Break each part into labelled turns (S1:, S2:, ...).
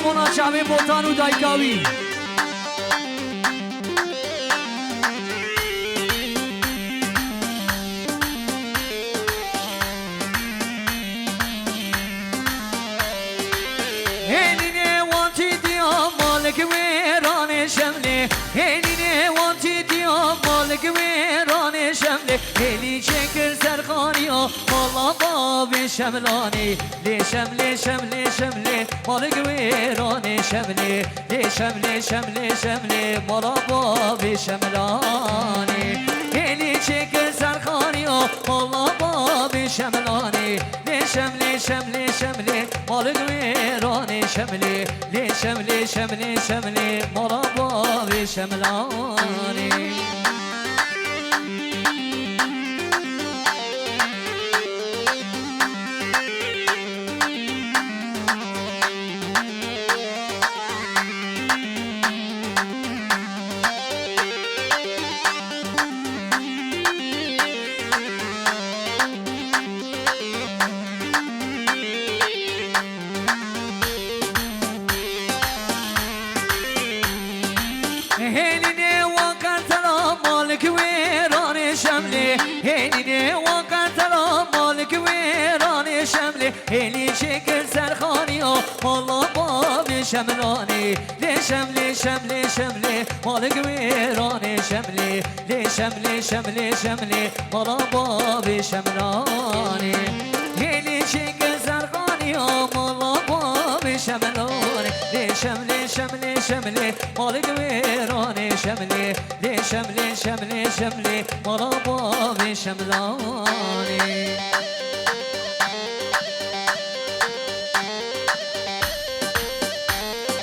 S1: زمانا شعبی بوتان و دایکاوی هینینه وانتی دیا مالک ویران شمله هینینه وانتی دیا مالک ویران شمله هلی چکر سرخانی و مالا باب شملانی لی شمله شمله شمله مالک ویران شمله لی شمله شمله شمله مالا باب شملانی هلی چکر سرخانی و مالا باب شملانی لی شمله شمله شمله مالک ویران شمله لی شمله شمله شمله مالا باب شملانی هینینه وقتلا مالک ویران شمله هینینه وقتلا مالک ویران شمله هلی چکر سرخانی و مالا باب شملانی لی شمله شمله شمله مالک ویران شمله لی شمله شمله شمله مالا باب شملانی هلی چکر سرخانی و مالا باب شملانی لی شمله شمله شمله مالک ویران شمله لی شمله شمله شمله مالا باب شملانی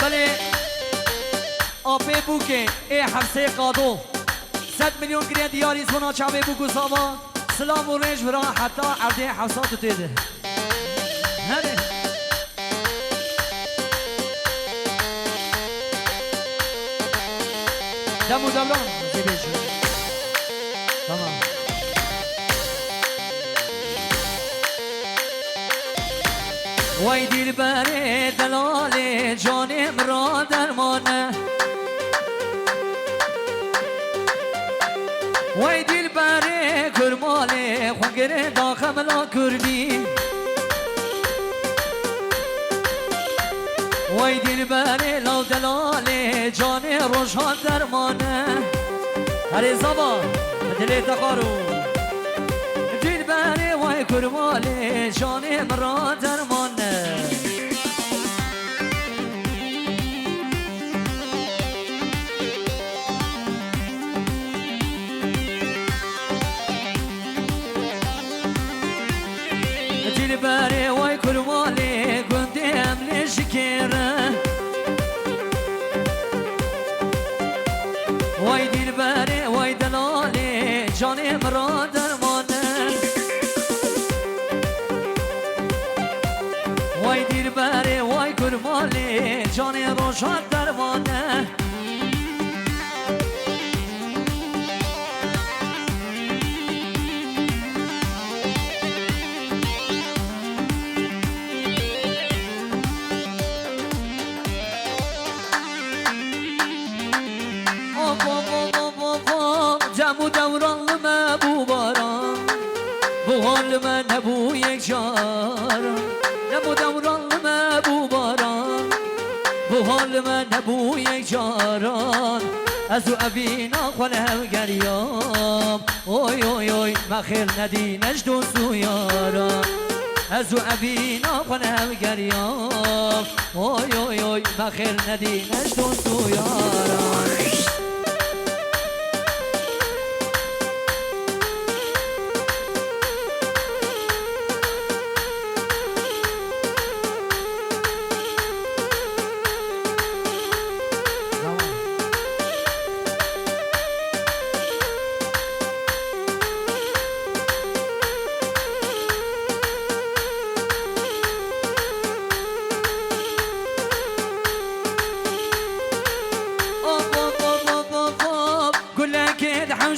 S1: بله آبه بوکه ای حفظه قادو 100 میلیون گریه دیاری زمانا چاوه بوکو ساوا سلام و رنج برا حتی عرضه حفظاتو تیده هره دمو دمران زیبش تمام وای دل بره دلال جانم را درمانه وای دل بره کرمال خونگره داخم لا کردی وای دل بره لو دلال جان روشان درمانه هر زبا دل تقارو دل بره وای کرمال جان مرا درمانه دل بره وای کرمال گندم نشکره وای دل بره وای دلال جان مرا درمانه وای دل بره وای کرمال جان روشان درمانه جمع دوران لما بو باران بو حال من نبو یک جاران نبو دوران لما بو باران بو حال من نبو یک جاران از او ابینا خونه گریام اوی اوی اوی مخیر ندی نجد سویاران از او ابینا خونه گریام اوی اوی اوی مخیر ندی نجد سویاران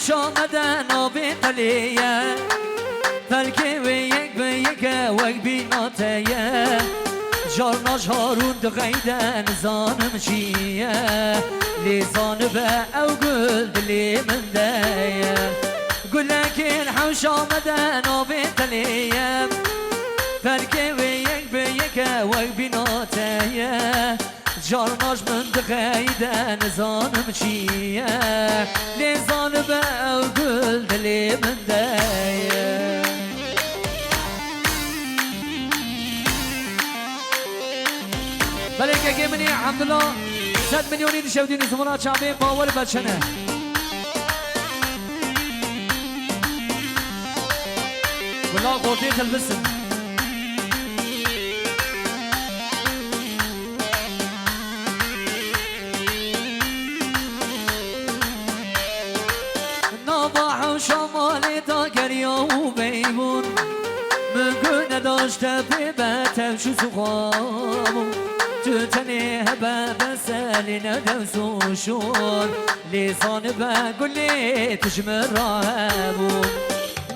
S1: شامدن آبی تلیه فلکی ویک ویک وک بیناتیه جارنا جارون دغیدن زانم چیه لیزان به او گل دلی من دیه گلکن حوش آمدن آبی تلیم فرکه و یک به یک و بیناتیه جارناش من دغیدن زانم چیه لیزان به او گل دلی من دیه بله که منی الحمدلله 100 میلیونی نشودین زمانات شعبی باور بچنه والله قوتي تلبسن نباح وشمالي تاكريا وبيبون مقنة داشت بيبتا وشو سخامون تتني هبا بسالي ندوس وشون لسان بقول لي تجمر رهبون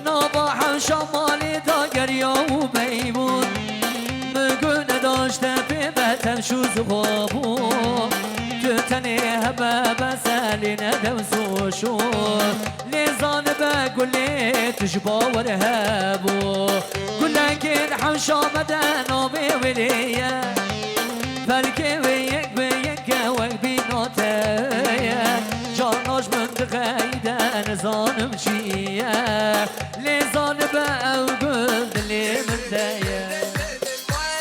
S1: نباح شمالي داقريا وبيبون مقنة داشت بيبتا وشو سخامون تتني هبا بسالي ندوس وشون لسان بقول لي تجبا ورهبو قل لك الحوش مدن وبيوليه فرکه و یک به یک و بیناتیه جاناش من دقیدن زانم چیه لیزان به او گل دلی من دیه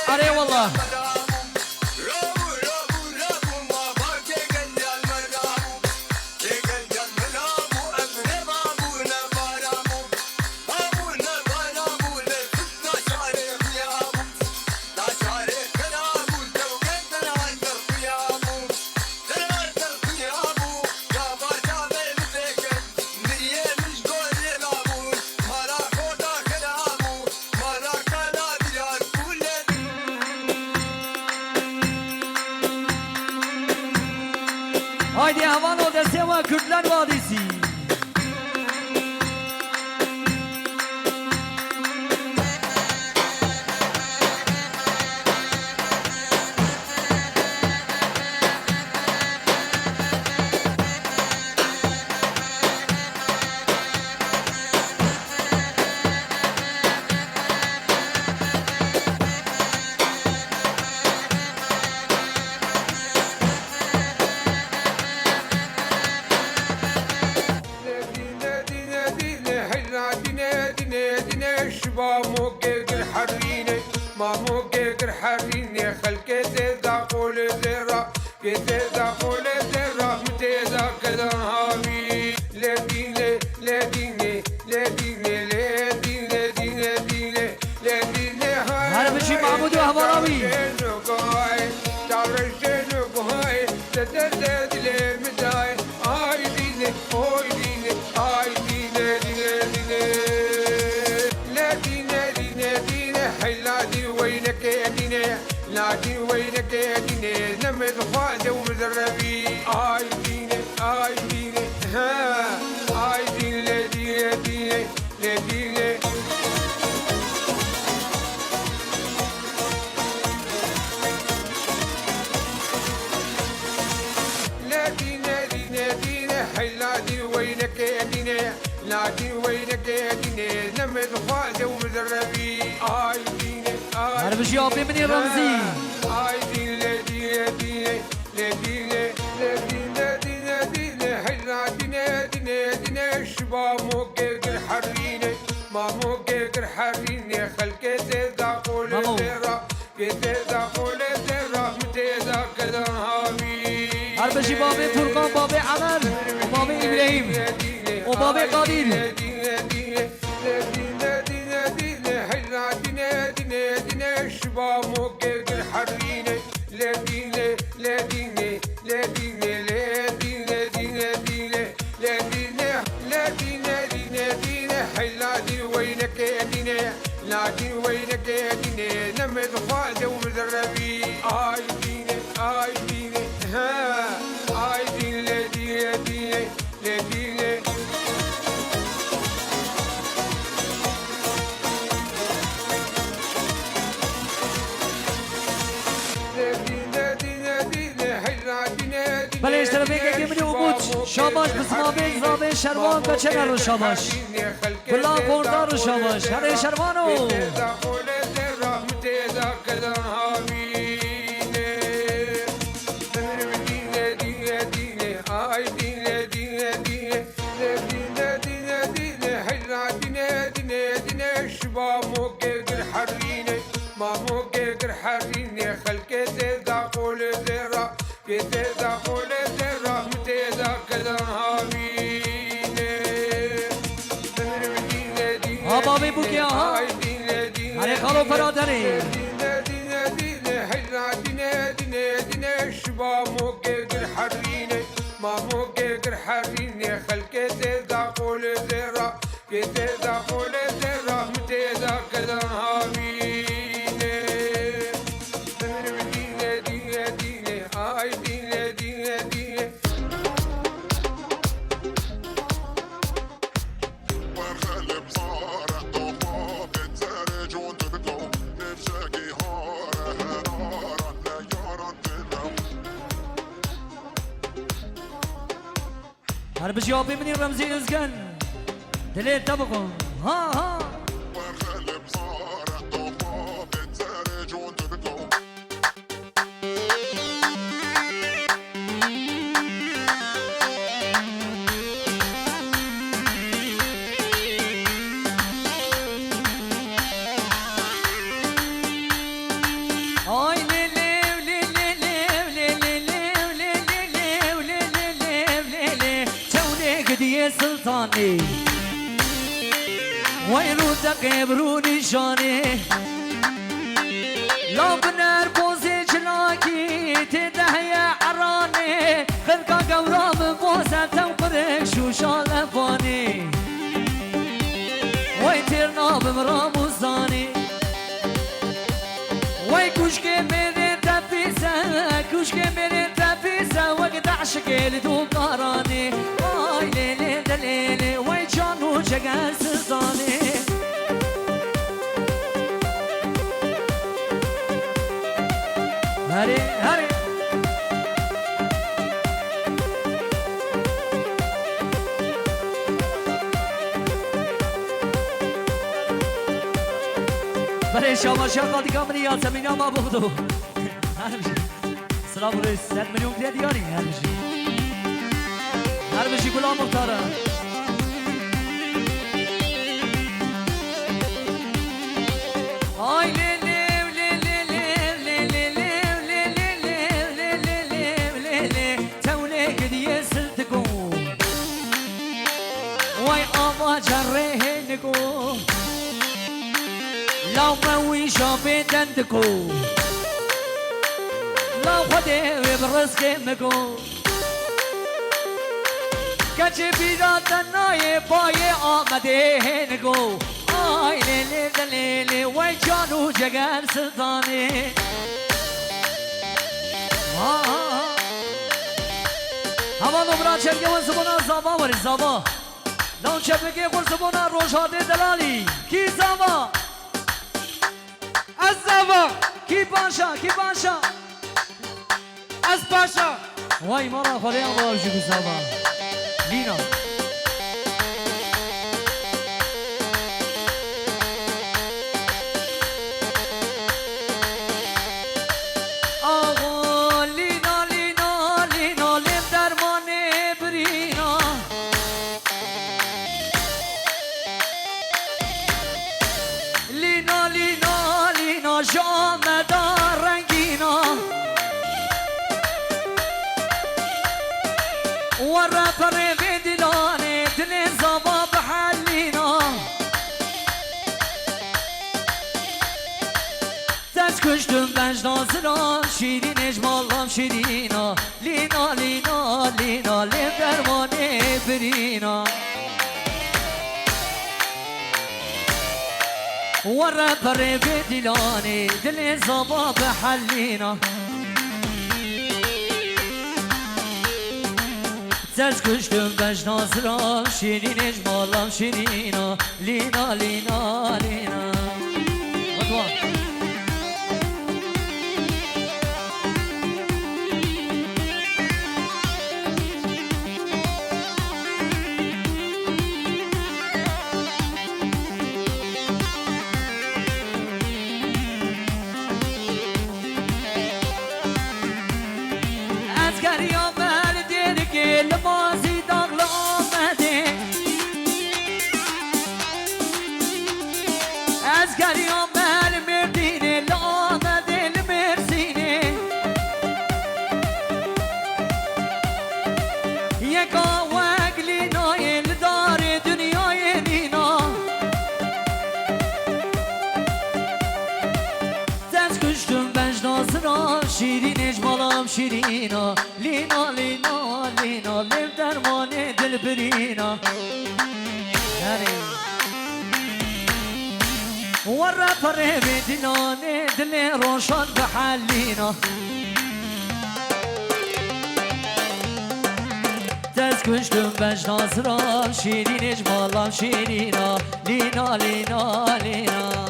S1: آره والله Haydi havan o desema Kürtler Vadisi.
S2: لكن وينك يا ديني نمد فاده ومدربي اي ديني اي ديني ها اي ديني لديني ديني لديني لديني ديني ديني حلادي وينك يا ديني لكن وينك يا ديني نمد فاده ومدربي اي ديني
S1: هذا بشي يعطي مني رمزي
S2: اي ديني ديني ديني ديني ديني حلا ديني الشباب موقف الحريني ما موقف الحريني خلقي تزاقول الزرا تزاقول الزرا متزاق الهامي
S1: هذا بشي بابي تركان بابي عمر وبابي ابراهيم وبابي قادر
S2: الشباب موقف الحريني لديني لديني لديني لديني لديني لديني لديني لديني حلادي وينك يا ديني لكن وينك يا ديني نمد فاده ومدربي اي ديني اي ديني ها اي ديني لديني لديني
S1: رفيقك من وجود شاباش بسما بين زابين شروان كشنا رو شاباش كلها بوردار رو شاباش هري شروانو بابي بوكيا علي خالو فرادري هرب جوابي مني رمزي ازقن دليل تبقوا ها سلطاني وينودك بروني شاني لو بنر بوزي جلاكي تدهيا عراني خلقا قورام بوزة تنقرك شو شالفاني ويترنا بمرام وزاني ويكوشكي مرين تفيسة كوشكي مرين تفيسة وقت عشقي لدو قاراني ليلي دليلي ويجانو جقال سلطاني هري هري بري شاما شاقا دي كامريا سمينا ما بغدو هرمشي سلام عليكم 100 مليون كده دياري هرمشي هرمشي كلها مختارة هاي ليلي وليلي ليلي ليلي ليلي ليلي توليك دي سلتكو واي أما جريهنكو لو موي شابي دندكو لو خدي برزقي مكو كجي بيرات الناي باي آمده نگو آي ليلي دليلي وي جانو جگل سلطاني هوا نمرا چلگه و زبانا زابا وری زابا لون چپگه قل زبانا روشاده دلالی کی زابا
S3: از زابا
S1: کی پاشا کی پاشا
S3: از پاشا
S1: وای مرا خالی هم باوشی کی زابا لینا آقا لینا لینا لینا لب درمان برینا لینا لینا لینا شامدار رنگینا ورا پر بدلانه دل زبا بحلینا تش کشتم بنج نازران شیرین اجمالم شیرینا لینا لینا لینا لب درمانه برینا ورا پر بدلانه دل زبا بحلینا تش کشتم بنج نازران شیرین اجمالم شیرینا لینا لینا لینا زرا شیرین اجمالم شیرینا لینا لینا لینا لب درمان دل برینا ورا پره بدلانه دل روشن بحلینا دست کشتم بجنا زرا شیرین اجمالم شیرینا لینا لینا لینا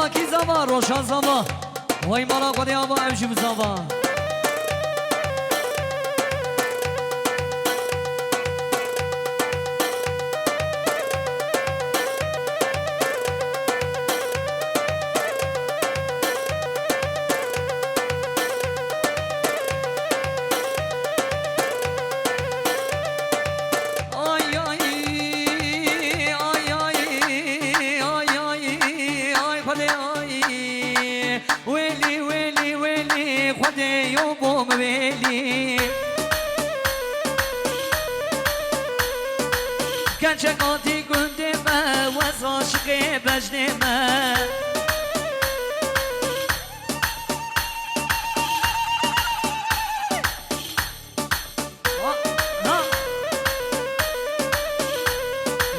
S1: کی زما روشن زما وای مالا قدی آبا امشی بزما کنچکاتی گنده ما وز عاشق بجنه ما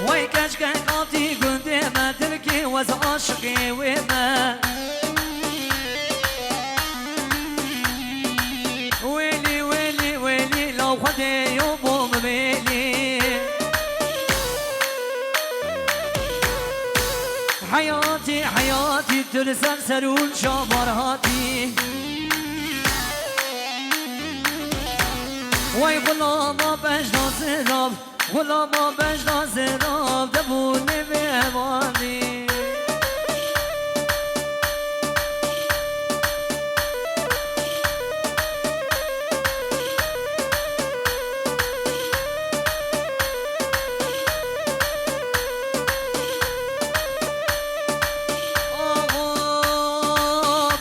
S1: وای کنچکاتی گنده ما دلکی وز عاشق و ما ویلی ویلی ویلی لو خده یوبو مبیلی حياتي حياتي ترسل سرول شامرهاتي وي غلاما بجنا زراب غلاما بجنا زراب دبوني بأماني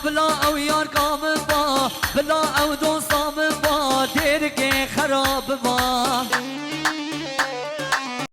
S1: بلا او یار کامل با بلا او دوست